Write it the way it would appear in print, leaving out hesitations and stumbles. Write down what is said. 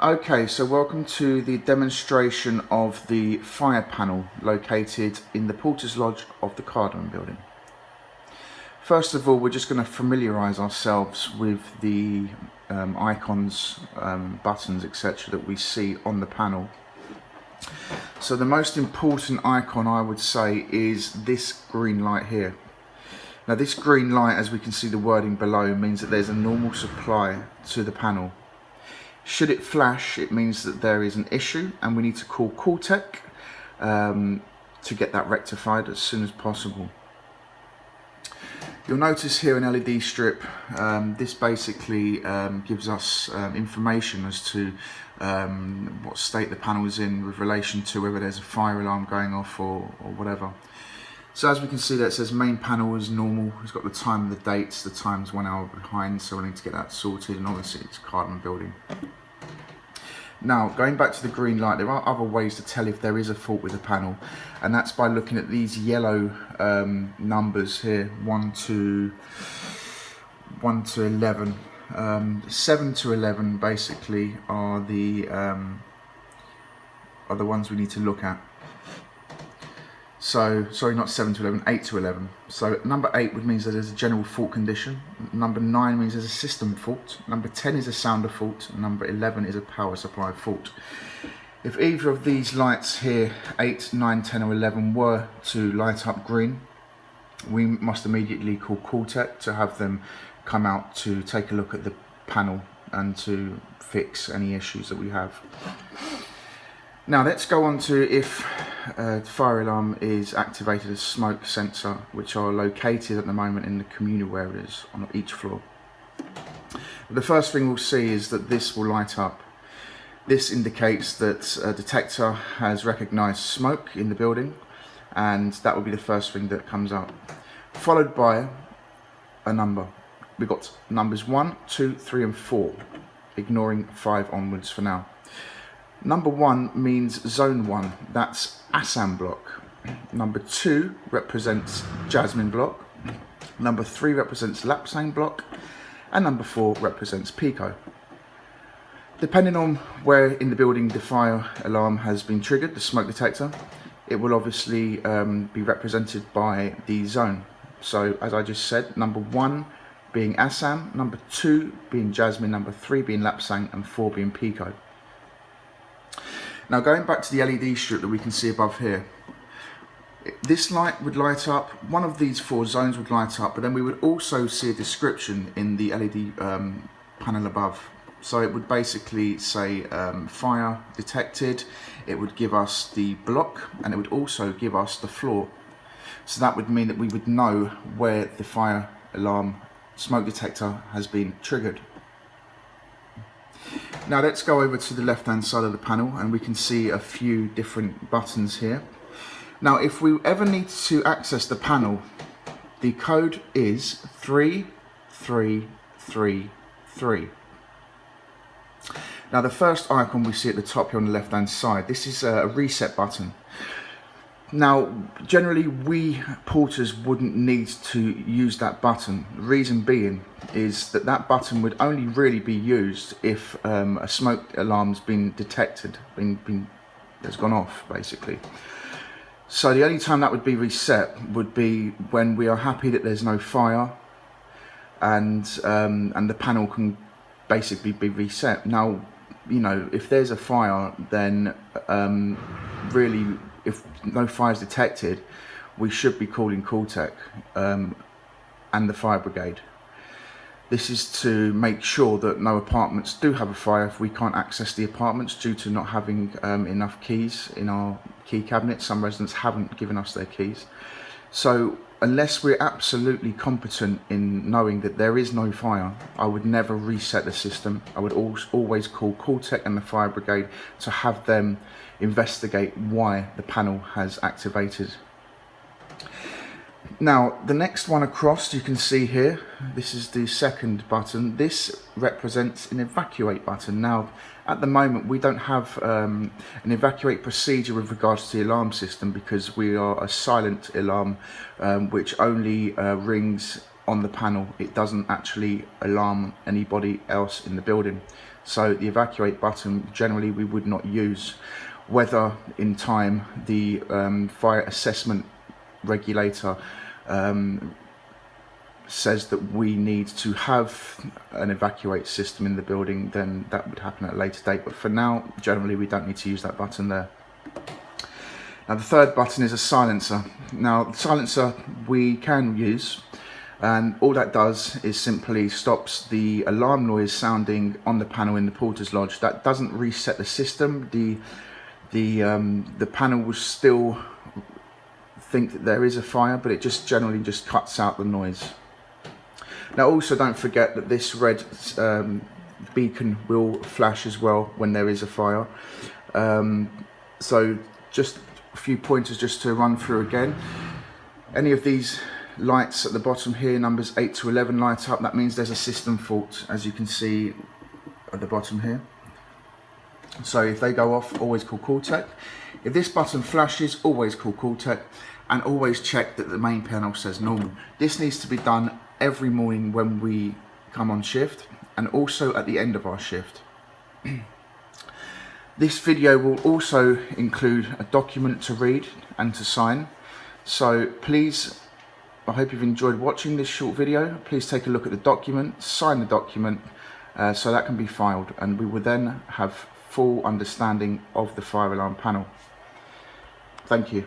Okay, so welcome to the demonstration of the fire panel located in the Porter's Lodge of the Cardamom building. First of all, we're just going to familiarise ourselves with the icons, buttons, etc. that we see on the panel. So the most important icon, I would say, is this green light here. Now this green light, as we can see the wording below, means that there's a normal supply to the panel. Should it flash, it means that there is an issue and we need to call Calltech to get that rectified as soon as possible. You'll notice here an LED strip. This basically gives us information as to what state the panel is in with relation to whether there's a fire alarm going off or whatever. So as we can see, that says main panel is normal. It's got the time and the dates. The time's 1 hour behind, so we need to get that sorted, and obviously it's Cardamom building. Now, going back to the green light, there are other ways to tell if there is a fault with the panel, and that's by looking at these yellow numbers here, 1 to 11. 7 to 11 basically are the ones we need to look at. So, sorry, not 7 to 11, 8 to 11. So number 8 would mean that there's a general fault condition. Number 9 means there's a system fault. Number 10 is a sounder fault. And number 11 is a power supply fault. If either of these lights here, 8, 9, 10 or 11, were to light up green, we must immediately call Calltech to have them come out to take a look at the panel and to fix any issues that we have. Now let's go on to if the fire alarm is activated as smoke sensor, which are located at the moment in the communal areas on each floor. The first thing we'll see is that this will light up. This indicates that a detector has recognised smoke in the building, and that will be the first thing that comes up, followed by a number. We've got numbers 1, 2, 3 and 4, ignoring 5 onwards for now. Number 1 means zone 1, that's Assam block. Number 2 represents Jasmine block. Number 3 represents Lapsang block. And number 4 represents Pico. Depending on where in the building the fire alarm has been triggered, the smoke detector, it will obviously be represented by the zone. So as I just said, number 1 being Assam, number 2 being Jasmine, number 3 being Lapsang and 4 being Pico. Now going back to the LED strip that we can see above here, this light would light up, one of these 4 zones would light up, but then we would also see a description in the LED panel above. So it would basically say fire detected, it would give us the block, and it would also give us the floor. So that would mean that we would know where the fire alarm smoke detector has been triggered. Now let's go over to the left hand side of the panel and we can see a few different buttons here. Now if we ever need to access the panel, the code is 3333. Now the first icon we see at the top here on the left hand side, this is a reset button. Now generally we porters wouldn't need to use that button. The reason being is that that button would only really be used if a smoke alarm's been detected, has gone off basically. So the only time that would be reset would be when we are happy that there's no fire and the panel can basically be reset. Now, you know, if there's a fire, then really, if no fire is detected, we should be calling Calltech and the fire brigade. This is to make sure that no apartments do have a fire if we can't access the apartments due to not having enough keys in our key cabinet. Some residents haven't given us their keys. So unless we're absolutely competent in knowing that there is no fire, I would never reset the system. I would always call Calltech and the fire brigade to have them investigate why the panel has activated. Now the next one across, you can see here, this is the second button. This represents an evacuate button. Now at the moment we don't have an evacuate procedure with regards to the alarm system because we are a silent alarm which only rings on the panel. It doesn't actually alarm anybody else in the building. So the evacuate button generally we would not use. Whether in time the fire assessment regulator says that we need to have an evacuate system in the building, then that would happen at a later date. But for now, generally we don't need to use that button there. Now the third button is a silencer. Now the silencer we can use, and all that does is simply stops the alarm noise sounding on the panel in the porter's lodge. That doesn't reset the system. The panel will still think that there is a fire, but it just generally just cuts out the noise. Now also don't forget that this red beacon will flash as well when there is a fire. So just a few pointers just to run through again. Any of these lights at the bottom here, numbers 8 to 11, light up. That means there's a system fault, as you can see at the bottom here. So if they go off, always call Call-Tech. If this button flashes, always call Call-Tech, and always check that the main panel says normal. This needs to be done every morning when we come on shift, and also at the end of our shift. This video will also include a document to read and to sign. So please, I hope you've enjoyed watching this short video. Please take a look at the document, sign the document, so that can be filed, and we will then have full understanding of the fire alarm panel. Thank you.